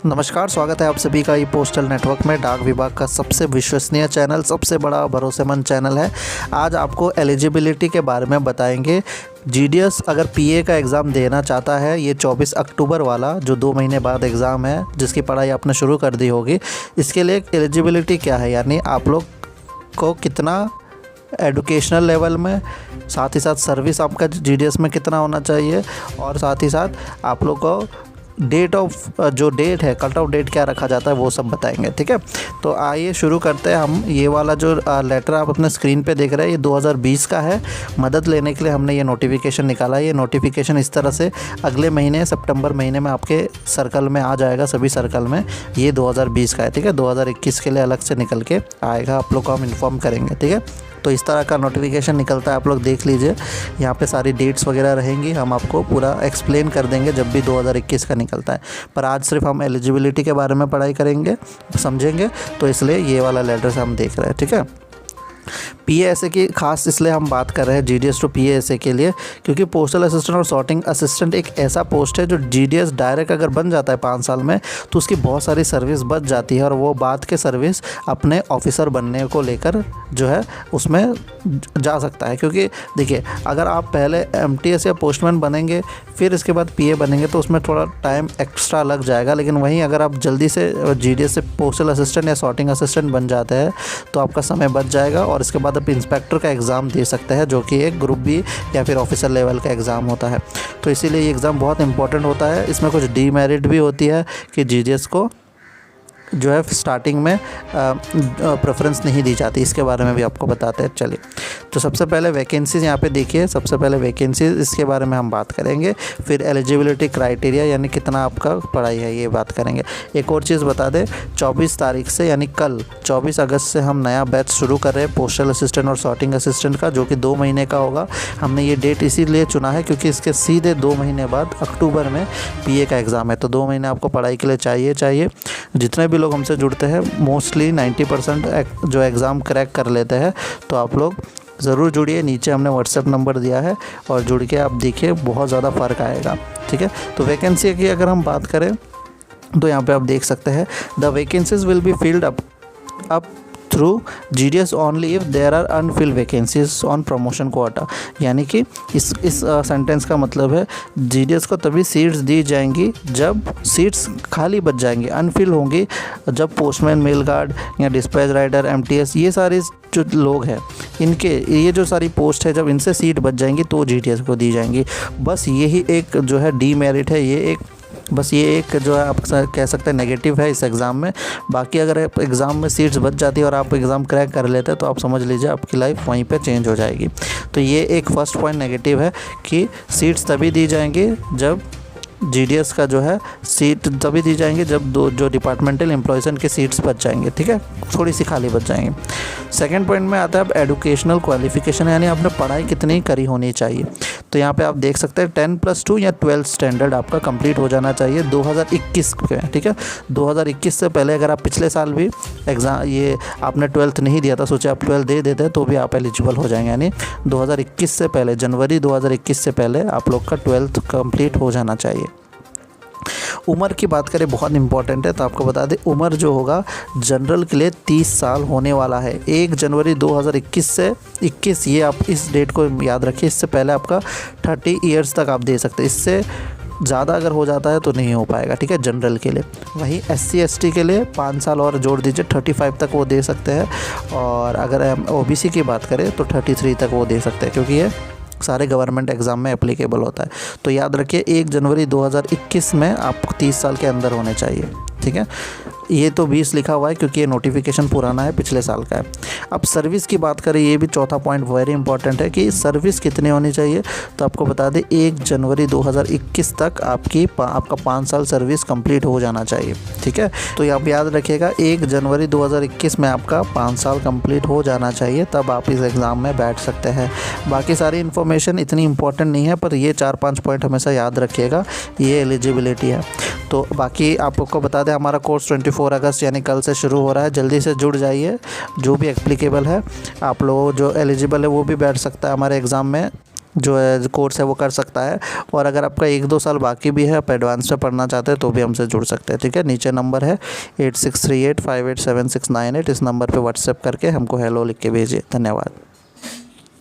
नमस्कार, स्वागत है आप सभी का ई पोस्टल नेटवर्क में। डाक विभाग का सबसे विश्वसनीय चैनल, सबसे बड़ा भरोसेमंद चैनल है। आज आपको एलिजिबिलिटी के बारे में बताएंगे। जीडीएस अगर पीए का एग्ज़ाम देना चाहता है, ये 24 अक्टूबर वाला जो 2 महीने बाद एग्ज़ाम है, जिसकी पढ़ाई आपने शुरू कर दी होगी, इसके लिए एलिजिबिलिटी क्या है, यानी आप लोग को कितना एजुकेशनल लेवल में, साथ ही साथ सर्विस आपका जीडीएस में कितना होना चाहिए, और साथ ही साथ आप लोग को डेट है, कट ऑफ डेट क्या रखा जाता है, वो सब बताएंगे। ठीक है, तो आइए शुरू करते हैं हम। ये वाला जो लेटर आप अपने स्क्रीन पे देख रहे हैं, ये 2020 का है। मदद लेने के लिए हमने ये नोटिफिकेशन निकाला है। ये नोटिफिकेशन इस तरह से अगले महीने सितंबर महीने में आपके सर्कल में आ जाएगा, सभी सर्कल में। ये 2020 का है। ठीक है, 2021 के लिए अलग से निकल के आएगा, आप लोग को हम इन्फॉर्म करेंगे। ठीक है, तो इस तरह का नोटिफिकेशन निकलता है, आप लोग देख लीजिए। यहाँ पे सारी डेट्स वगैरह रहेंगी, हम आपको पूरा एक्सप्लेन कर देंगे जब भी 2021 का निकलता है। पर आज सिर्फ हम एलिजिबिलिटी के बारे में पढ़ाई करेंगे, समझेंगे, तो इसलिए ये वाला लेटर से हम देख रहे हैं। ठीक है, पीएएसए की खास इसलिए हम बात कर रहे हैं जीडीएस टू पीएएसए के लिए, क्योंकि पोस्टल असिस्टेंट और सॉर्टिंग असिस्टेंट एक ऐसा पोस्ट है जो जीडीएस डायरेक्ट अगर बन जाता है 5 साल में, तो उसकी बहुत सारी सर्विस बच जाती है, और वो बाद के सर्विस अपने ऑफिसर बनने को लेकर जो है उसमें जा सकता है। क्योंकि देखिए, अगर आप पहले एमटीएस या पोस्टमैन बनेंगे, फिर इसके बाद पीए बनेंगे, तो उसमें थोड़ा टाइम एक्स्ट्रा लग जाएगा। लेकिन वहीं अगर आप जल्दी से जीडीएस से पोस्टल असिस्टेंट या सॉर्टिंग असिस्टेंट बन जाते हैं, तो आपका समय बच जाएगा, और इसके बाद आप इंस्पेक्टर का एग्ज़ाम दे सकते हैं, जो कि एक ग्रुप बी या फिर ऑफिसर लेवल का एग्ज़ाम होता है। तो इसीलिए ये एग्ज़ाम बहुत इंपॉर्टेंट होता है। इसमें कुछ डीमेरिट भी होती है कि जीडीएस को जो है स्टार्टिंग में प्रेफरेंस नहीं दी जाती, इसके बारे में भी आपको बताते हैं। चलिए, तो सबसे पहले वैकेंसीज़ यहाँ पे देखिए। सबसे पहले वैकेंसीज़, इसके बारे में हम बात करेंगे। फिर एलिजिबिलिटी क्राइटेरिया, यानी कितना आपका पढ़ाई है, ये बात करेंगे। एक और चीज़ बता दें, 24 तारीख से यानी कल 24 अगस्त से हम नया बैच शुरू कर रहे हैं पोस्टल असिस्टेंट और सॉर्टिंग असिस्टेंट का, जो कि 2 महीने का होगा। हमने ये डेट इसीलिए चुना है क्योंकि इसके सीधे 2 महीने बाद अक्टूबर में पीए का एग्ज़ाम है। तो 2 महीने आपको पढ़ाई के लिए चाहिए। जितने भी लोग हमसे जुड़ते हैं, मोस्टली 90% जो एग्ज़ाम क्रैक कर लेते हैं। तो आप लोग ज़रूर जुड़िए, नीचे हमने व्हाट्सएप नंबर दिया है, और जुड़ के आप देखिए, बहुत ज़्यादा फ़र्क आएगा। ठीक है, तो वैकेंसी की अगर हम बात करें, तो यहाँ पे आप देख सकते हैं, the vacancies will be filled up through GDS only if there are unfilled vacancies on promotion quota. यानी कि इस सेंटेंस का मतलब है, जीडीएस को तभी सीट्स दी जाएंगी जब सीट्स खाली बच जाएंगी, अनफिल होंगी, जब पोस्टमैन, मेल गार्ड या डिस्पैच राइडर, एमटीएस, ये सारे जो लोग हैं, इनके ये जो सारी पोस्ट है, जब इनसे सीट बच जाएंगी तो जीडीएस को दी जाएंगी। बस यही एक जो है डीमेरिट है, ये एक जो है आप कह सकते हैं नेगेटिव है इस एग्ज़ाम में। बाकी अगर एग्ज़ाम में सीट्स बच जाती है और आप एग्ज़ाम क्रैक कर लेते हैं, तो आप समझ लीजिए आपकी लाइफ वहीं पे चेंज हो जाएगी। तो ये एक फर्स्ट पॉइंट नेगेटिव है कि सीट्स तभी दी जाएंगी जब जीडीएस का जो है सीट तभी दी जाएंगी जब जो डिपार्टमेंटल एम्प्लॉयज़ के सीट्स बच जाएंगे। ठीक है, थोड़ी सी खाली बच जाएंगी। सेकंड पॉइंट में आता है अब एजुकेशनल क्वालिफिकेशन, यानी आपने पढ़ाई कितनी करी होनी चाहिए। तो यहाँ पे आप देख सकते हैं 10+2 या 12th स्टैंडर्ड आपका कंप्लीट हो जाना चाहिए 2021 में। ठीक है, 2021 से पहले अगर आप पिछले साल भी एग्ज़ाम ये आपने 12th नहीं दिया था, सोचे आप 12th दे देते तो भी आप एलिजिबल हो जाएंगे। यानी 2021 से पहले, जनवरी 2021 से पहले आप लोग का 12th कंप्लीट हो जाना चाहिए। उम्र की बात करें, बहुत इंपॉर्टेंट है, तो आपको बता दें, उम्र जो होगा जनरल के लिए 30 साल होने वाला है। 1 जनवरी 2021 से 21, ये आप इस डेट को याद रखिए। इससे पहले आपका 30 ईयर्स तक आप दे सकते हैं, इससे ज़्यादा अगर हो जाता है तो नहीं हो पाएगा। ठीक है, जनरल के लिए। वहीं SC ST के लिए 5 साल और जोड़ दीजिए, 35 तक वो दे सकते हैं। और अगर OBC की बात करें तो 33 तक वो दे सकते हैं, क्योंकि ये सारे गवर्नमेंट एग्ज़ाम में एप्लीकेबल होता है। तो याद रखिए, 1 जनवरी 2021 में आप 30 साल के अंदर होने चाहिए। ठीक है, ये तो 20 लिखा हुआ है क्योंकि ये नोटिफिकेशन पुराना है, पिछले साल का है। अब सर्विस की बात करें, ये भी चौथा पॉइंट वेरी इंपॉर्टेंट है कि सर्विस कितनी होनी चाहिए। तो आपको बता दें, 1 जनवरी 2021 तक आपका 5 साल सर्विस कंप्लीट हो जाना चाहिए। ठीक है, तो आप याद रखिएगा, 1 जनवरी 2021 में आपका 5 साल कंप्लीट हो जाना चाहिए, तब आप इस एग्ज़ाम में बैठ सकते हैं। बाकी सारी इन्फॉर्मेशन इतनी इंपॉर्टेंट नहीं है, पर ये 4-5 पॉइंट हमेशा याद रखिएगा, ये एलिजिबिलिटी है। तो बाकी आपको बता दें, हमारा कोर्स 24 अगस्त यानी कल से शुरू हो रहा है। जल्दी से जुड़ जाइए, जो भी एप्लीकेबल है, आप लोग जो एलिजिबल है वो भी बैठ सकता है हमारे एग्ज़ाम में। जो है कोर्स है वो कर सकता है। और अगर आपका 1-2 साल बाकी भी है, आप एडवांस में पढ़ना चाहते हैं तो भी हमसे जुड़ सकते हैं। ठीक है, नीचे नंबर है 8638587698, इस नंबर पे व्हाट्सएप करके हमको हेलो लिख के भेजिए। धन्यवाद।